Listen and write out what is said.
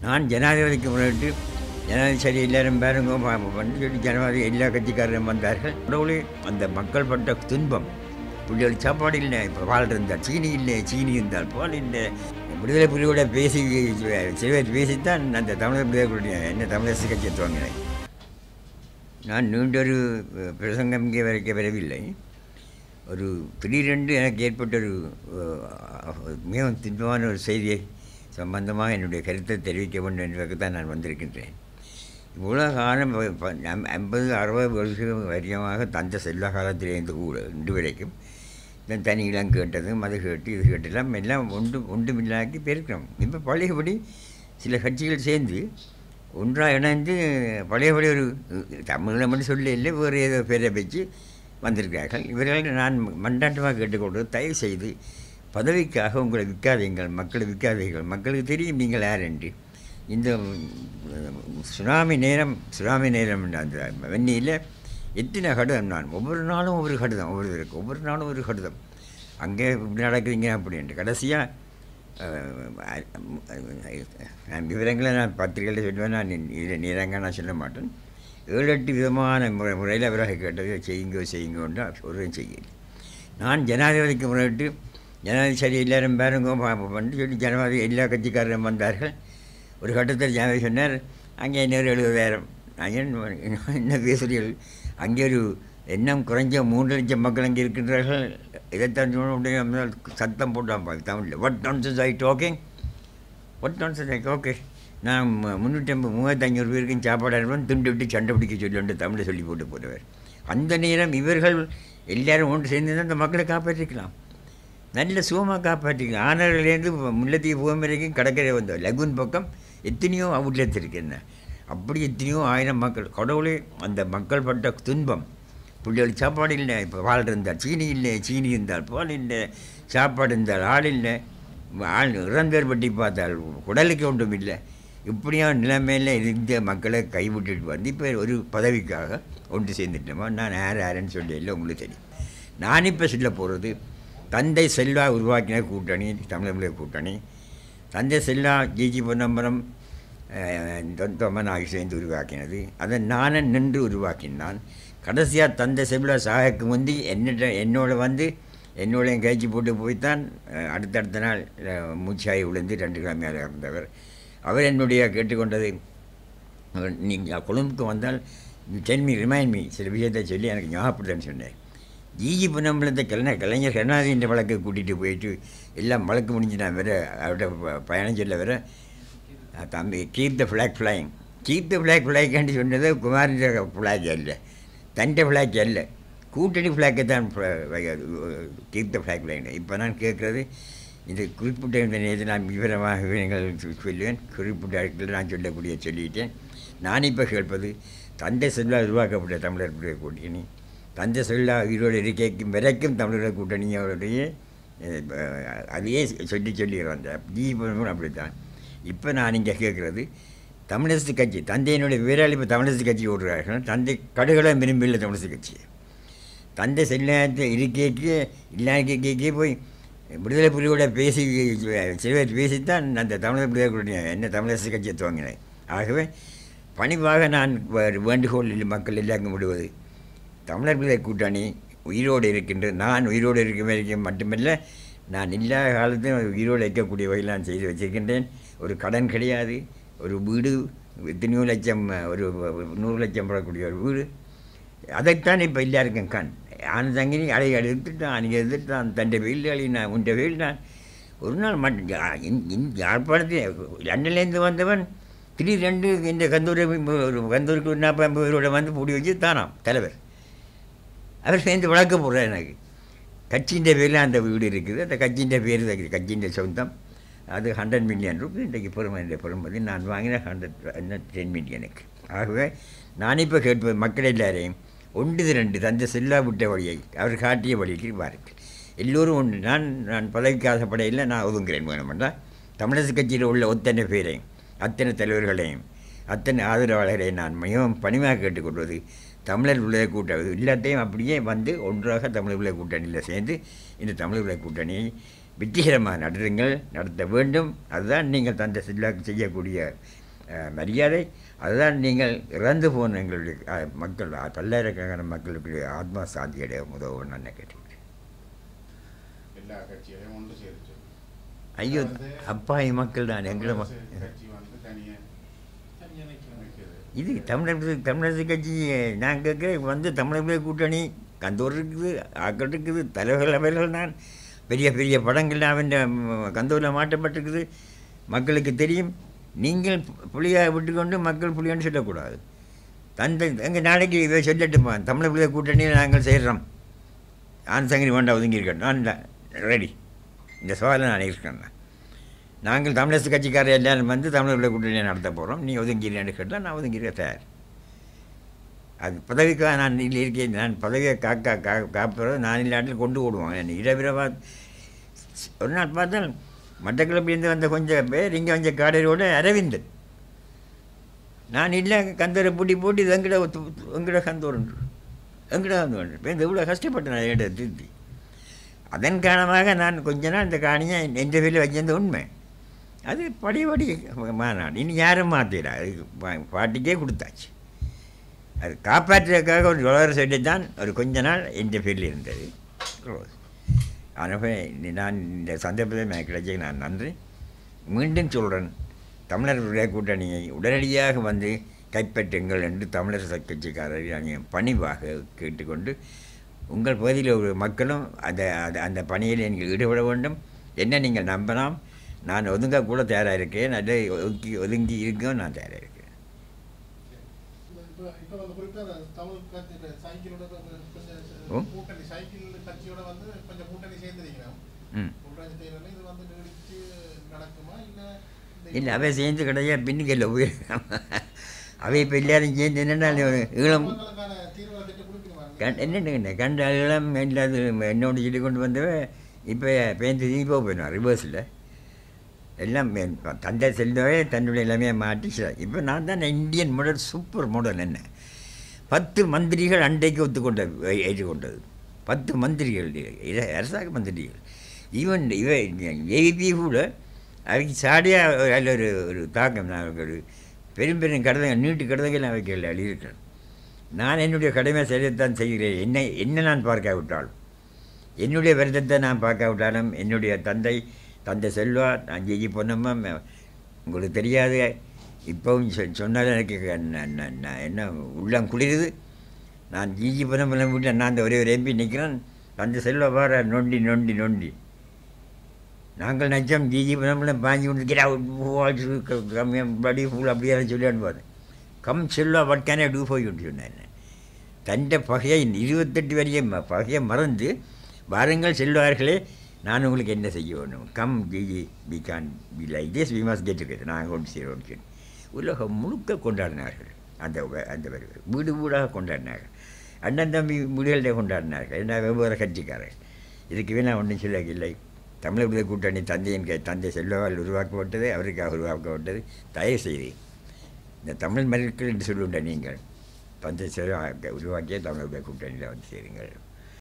நான் ஜனாதிபதிக்கு முன்னிட்டு ஜனாதிபதி சரி எல்லாரும் பாருங்க வந்து சொல்லி ஜனாதிபதி எல்லா கட்சிக்காரரும் வந்தார்கள். கடவுளே அந்த மக்கள் பட்ட துன்பம், பிள்ளைகள் சாப்பாடு இல்லை, இப்போ பால் இருந்தால் சீனி இல்லை, சீனி இருந்தால் பால் இல்லை. விடுதலை புலியோட பேசி சிறுவர் பேசித்தான் அந்த தமிழர் விடுதலை என்ன தமிழரசு கட்சியை துவங்கினேன். நான் நீண்டொரு பிரசங்கம் இங்கே வரைக்க வரவில்லை. ஒரு திடீரென்று எனக்கு ஏற்பட்ட ஒரு மிகவும் துன்பமான ஒரு செய்தியை சம்பந்தமாக என்னுடைய கருத்தை தெரிவிக்க வேண்டும் என்பதற்கு தான் நான் வந்திருக்கின்றேன். இவ்வளோ காலம் 50-60 வருஷம் வரையமாக தந்த செல்வ காலத்திலேருந்து கூட இன்று வரைக்கும் தனி இளம் கேட்டதும் அது கேட்டு இது கேட்டெல்லாம் எல்லாம் ஒன்றுமில்லாக்கி பெருக்கிறோம். இப்போ பழையபடி சில கட்சிகள் சேர்ந்து ஒன்றாக இணைந்து பழையபடி ஒரு தமிழில் மட்டும் சொல்ல இல்லை, வேறு ஏதோ பேரை வச்சு வந்திருக்கிறார்கள். இவர்கள் நான் மண்டாட்டமாக கேட்டுக்கொள்வது, தயவு செய்து பதவிக்காக உங்களை விற்காதீங்கள், மக்களை விற்காதீர்கள். மக்களுக்கு தெரியும் நீங்கள் யார் என்று. இந்த சுனாமி நேரம் அந்த வெண்ணியில் எத்தனை கடிதம், நான் ஒவ்வொரு நாளும் ஒவ்வொரு கடிதம், ஒவ்வொரு நாளும் ஒரு கடிதம், அங்கே இப்படி நடக்குதுங்க அப்படின்ட்டு. கடைசியாக விவரங்களை நான் பத்திரிகையில் சொல்லுவேன். நான் இதில் நேரங்க நான் சொல்ல மாட்டேன். 7-8 விதமான முறையில் அவராக கேட்டது செய்யுங்கன்னு ஒரு செய்யலை. நான் ஜனாதிபதிக்கு முன்னிட்டு ஜனாதிபதி சரி எல்லாரும் பாருங்க வந்து சொல்லி ஜனாதிபதி எல்லா கட்சிக்காரரும் வந்தார்கள். ஒரு கட்டத்தில் ஜனாதிபதி சொன்னார், அங்கே இன்னொரு 70,000. என்ன பேசுகிறீர்கள்? அங்கே ஒரு எண்ணம் குறைஞ்ச 3 லட்சம் மக்கள் அங்கே இருக்கின்றார்கள். இதைத்தான் உடனே சத்தம் போட்டான் தமிழில். What nonsense I talking, what nonsense I okay. நான் 350-3,500 பேருக்கும் சாப்பாடு அனுப்புவேன், துண்டு விட்டு சண்டை பிடிக்க சொல்லி தமிழை சொல்லி போட்டு போடுவார். அந்த நேரம் இவர்கள் எல்லாரும் ஒன்று சேர்ந்து அந்த மக்களை காப்பாற்றிக்கலாம், நல்ல சுகமாக காப்பாற்றிக்கலாம். ஆனர்லேருந்து முல்லைத்தீவு பூமி வரைக்கும் கடற்கரை வந்தோம். லகுன் பக்கம் எத்தனையோ அவுட்லெட்ஸ் இருக்குன்னு, அப்படி எத்தனையோ 1000 மக்கள். கடவுளே அந்த மக்கள் பட்ட துன்பம், பிள்ளைகள் சாப்பாடு இல்லை, இப்போ பால் இருந்தால் சீனி இல்லை, சீனி இருந்தால் பால் இல்லை, சாப்பாடு இருந்தால் ஆள் இல்லை, ஆள் இறந்தவர் பட்டி பார்த்தால் குடலுக்கு ஒன்றும் இல்லை. இப்படியான நிலைமையில் இருந்த மக்களை கைவிட்டுட்டு வந்து இப்போ ஒரு பதவிக்காக ஒன்று சேர்ந்துட்டோமா. நான் யாருன்னு சொல்லி இல்லை, உங்களுக்கு தெரியும். நான் இப்போ சொல்ல போகிறது, தந்தை செல்வா உருவாக்கின கூட்டணி தமிழர் கூட்டணி. தந்தை செல்வா ஜிஜி பொன்னம்பலம் தொம்மன் ஆகி சேர்ந்து உருவாக்கினது. அதை நானே நின்று உருவாக்கினான். கடைசியாக தந்தை செல்வா சாகக்கு முந்தி என்னோட வந்து என்னோடையும் கழிச்சு போட்டு போய்த்தான் அடுத்தடுத்த நாள் மூச்சாகி விழுந்து 2 கிழமையாக இருந்தவர். அவர் என்னுடைய கேட்டுக்கொண்டது, நீங்கள் கொழும்புக்கு வந்தால் டெல்மி ரிமைண்ட் மீ, சில விஷயத்தை சொல்லி எனக்கு ஞாபகப்படுத்தன்னு சொன்னேன். ஜிஜி பொன்னம்பலத்தை கலைஞர் கருணாநிதியின் வழக்கை கூட்டிகிட்டு போயிட்டு எல்லாம் வழக்கு முடிஞ்சு நான் வேற அவர்கிட்ட பயணம் சொல்ல வேற தம்பி keep the flag flying, keep the flag ஃப்ளைக்காண்டி சொன்னது குமாரின் ஃப்ளாக் அல்ல, தண்டை ஃப்ளாக் அல்ல, கூட்டணி ஃப்ளாக்கை தான் கீப் த ஃப்ளாக் ஃப்ளைங். இப்போ நான் கேட்குறது, இது குறிப்பிட்ட நேரத்தில் நான் விவரமாக விவரங்கள் சொல்லுவேன், குறிப்பிட்ட இடத்துல நான் சொல்லக்கூடிய சொல்லிட்டேன். நான் இப்போ கேட்பது, தந்தை செல்வா உருவாக்கப்பட்ட தமிழர் கூட்டணி, தந்தை செல்வா உயிரோடு இருக்கைக்கும் வரைக்கும் தமிழர் கூட்டணியோடைய அதையே சொல்லி வந்தேன். ஜீவனும் அப்படித்தான். இப்போ நான் இங்கே கேட்குறது, தமிழரசு கட்சி தந்தையினுடைய வீரால் இப்போ தமிழரசு கட்சி ஓடுறார்கள். தந்தை கடுகளை விரும்பில்லை தமிழரசு கட்சி. தந்தை செல்லாத இருக்கைக்கு இல்லாக்கே போய் விடுதலை புலியோட பேசி சிறுவர் பேசித்தான் அந்த தமிழர் விடுதலை கூட்டணி என்ன தமிழரசு கட்சியை துவங்கினேன். ஆகவே பணிவாக நான் வேண்டுகோள் மக்கள் எல்லாருக்கும் விடுவது, தமிழர் விடுதலை கூட்டணி உயிரோடு இருக்கின்றது. நான் உயிரோடு இருக்க வரைக்கும் மட்டுமல்ல, நான் எல்லா காலத்தையும் உயிரோடு இருக்கக்கூடிய வகையில் நான் செய்து வச்சிருக்கின்றேன். ஒரு கடன் கிடையாது, ஒரு வீடு எத்தனையோ லட்சம், ஒரு 100 லட்சம் போடக்கூடிய ஒரு வீடு, அதைத்தான் இப்போ எல்லாருக்கும் கண். ஆன தங்கினி அலை எடுத்துட்டான், அன்றைக்கி எடுத்துட்டான், தண்டை வெயில் அழினான், உண்ட வெயில் நான். ஒரு நாள் மட்டும் யாழ்ப்பாணத்தில் லண்டன்லேருந்து வந்தவன் திடீரெண்டு இந்த கந்தூருக்கு 40-50 பேரோட வந்து பூடி வச்சு தானாம் தலைவர். அவர் சேர்ந்து வழக்க போடுறார். எனக்கு கட்சியின் பேரில் அந்த வீடு இருக்குது, அந்த கட்சியின் பேர் கட்சியின் சொந்தம். அது 100 மில்லியன் ரூபாய் இன்றைக்கு பெறுமதி. நான் வாங்கின 10 மில்லியனுக்கு. ஆகவே நான் இப்போ கேட்பது, மக்கள் எல்லாரையும் 1-2 தந்தை செல்லா விட்ட வழியை அவர் காட்டிய வழிக்கு வாருங்கள். எல்லோரும் ஒன்று. நான் பதவிக்கு ஆசைப்படையில் நான் ஒதுங்குறேன். வேணுமெண்டா தமிழரசு கட்சியில் உள்ள ஒத்தனை பேரையும் அத்தனை தலைவர்களையும் அத்தனை ஆதரவாளர்களையும் நான் மிகவும் பணிவாக கேட்டுக்கொள்வது, தமிழர் விடுதலை கூட்டணி எல்லாத்தையும் அப்படியே வந்து ஒன்றாக தமிழர் விடுதலை கூட்டணியில் சேர்ந்து இந்த தமிழர் விடுதலை கூட்டணியை வெற்றிகரமாக நடத்த வேண்டும். அதுதான் நீங்கள் தந்தை செல்வாக்கு செய்யக்கூடிய மரியாதை. அதுதான் நீங்கள் இறந்து போன எங்களுடைய மக்கள் பல்லாயிரக்கணக்கான மக்களுக்கு ஆத்மா சாந்தி அடைய உதவும் நான் கேட்டுக்கிறேன். எல்லா கட்சிகளையும் ஒன்று சேர்த்து ஐயோ அப்பாவி மக்கள் தான் எங்களை இது தமிழரசு கட்சி நான் கேட்க தமிழர் கூட்டணி கந்தூர் இருக்குது, ஆக்கள் இருக்குது, தலைவர்கள் அவர்கள் தான் பெரிய பெரிய படங்கள் அவன் கந்தூரில் மாட்டப்பட்டிருக்குது. மக்களுக்கு தெரியும். நீங்கள் புலியாக விட்டுக்கொண்டு மக்கள் புலியான்னு சொல்லக்கூடாது. எங்கள் நாளைக்கு இதை சொல்லட்டுமா, தமிழர் புலிய கூட்டணியில் நாங்கள் செய்கிறோம், சங்கரி வேண்டாம் ஒதுங்கியிருக்கேன், நான் ரெடி, இந்த சவாலை நான் இருக்கேன். நாங்கள் தமிழரசு கட்சிக்காரர் எல்லாரும் தமிழர் புலிய கூட்டணியை நடத்த போகிறோம், நீ ஒதுங்கிறேன்னு கேட்டால் நான் ஒதுங்கிற தயார். அது பதவிக்காக நான் இல்லை இருக்கேன். நான் பதவியை காப்புறது நான் இல்லாட்டில் கொண்டு ஓடுவாங்க. என்னை இரவிரவா ஒரு நாள் பார்த்தால் மட்டக்களப்பிலேருந்து வந்த கொஞ்சம் பேர் இங்கே கொஞ்சம் காடரோட அரவிந்தன், நான் இல்லை கந்தரை பூட்டி போட்டு இது எங்கட கந்தோரன்று எங்கட கந்தோன்று இப்போ இந்த இவ்வளோ கஷ்டப்பட்டேன் நான் என்கிட்ட திருத்தி. அதன் காரணமாக நான் கொஞ்ச நாள் இந்த காணியை எந்த பேரில் வச்சிருந்த உண்மை. அது படி மாநாடு இனி யாரும் மாற்றிடா, அது பாட்டிக்கே கொடுத்தாச்சு. அது காப்பாற்றுறதுக்காக ஒரு டாலர் சொல்லி தான் ஒரு கொஞ்ச நாள் எந்த பேரில் இருந்தது. ஆனால் நான் இந்த சந்தர்ப்பத்தை எனக்கு கிடைச்ச நான் நன்றி. மீண்டும் சொல்கிறேன், தமிழர் விடுதலை கூட்டணியை உடனடியாக கைப்பற்றுங்கள் என்று தமிழரசு கட்சிக்காரரை நாங்கள் பணிவாக கேட்டுக்கொண்டு, உங்கள் பகுதியில் ஒரு மக்களும் அந்த பணியில் நீங்கள் ஈடுபட வேண்டும். என்ன நீங்கள் நம்பலாம், நான் ஒதுங்க கூட தயாராக இருக்கேன், அதை ஒதுங்கி இருக்கவும் நான் தயாராக இருக்கேன். இல்லை அவை சேர்ந்து கிடையாது, பின்னுக்கல்ல போய் அவை இப்போ எல்லாரும் சேர்ந்து என்னென்ன ஈழம் என்னென்ன கண்ட ஈழம் இல்லாது என்னோட சொல்லி கொண்டு வந்தவ இப்போ பேருந்து இப்போ போயிடுவான் ரிவர்ஸில் எல்லாம் தந்தை செல்வவே தன்னுடைய எல்லாமே மாற்றி. இப்போ நான் தான் இந்தியன் மாடல் சூப்பர் மாடல். என்ன 10 மந்திரிகள் அண்டைக்கு ஏற்றுக்கொண்டது 10 மந்திரிகள், அரசாங்க மந்திரிகள். ஈவன் ஏவிபி கூட அவைக்கு சாடியாக அதில் ஒரு தாக்கம். நான் ஒரு பெரும் கடமைகள் நீட்டு கடமைகள் நான் அவைக்கு எழுதியிருக்கிறேன். நான் என்னுடைய கடமை செய்யத்தான் செய்கிறேன். என்ன நான் பார்க்காவிட்டாலும், என்னுடைய விரதத்தை நான் பார்க்காவிட்டாலும், என்னுடைய தந்தை செல்வா, நான் ஜெயி பொன்னம்மா, உங்களுக்கு தெரியாது, இப்போவும் சொன்னாலும் எனக்கு என்ன உள்ளம் குளிருது. நான் ஜிஜி பொன்னம்மா வீட்டில் நான் அந்த ஒரே ஒரு எம்பி நிற்கிறேன், தந்தை செல்வா வார நொண்டி நொண்டி நொண்டி. நாங்கள் நச்சம் ஜிஜி பொன்னம்மா பாஞ்சு கொண்டு கம்மியாக படி ஃபுல் அப்படியே சொல்லி அனுப்பாது. Come Selva what can I do for you சொன்னேன். தண்டை பகையை 28 வரையும் பகையை மறந்து வாருங்கள் செல்வார்களே, நான் உங்களுக்கு என்ன செய்ய வேணும், கம் ஜிஜி we can't be like this, we must get together, நாங்கள் ஒன்று சேரோன்னு உலகம் முழுக்க கொண்டாடினார்கள். அந்த வீடு வீடாக கொண்டாடினார்கள். அண்ணன் தம்பி வீடுகளில் கொண்டாடினார்கள். என்ன வெவ்வேறு கட்சிக்காரர்கள். இதுக்கு நான் ஒன்றும் சொல்லவில்லை. தமிழர் விடுதலை கூட்டணி தந்தை செல்வால் உருவாக்கப்பட்டது, அவருக்காக உருவாக்கப்பட்டது. தயவு செய்து இந்த தமிழ் மருக்கள் என்று சொல்லுகின்ற நீங்கள் தந்தை செல்வா உருவாக்கிய தமிழர் விடுதலை கூட்டணியில் சேருங்கள்.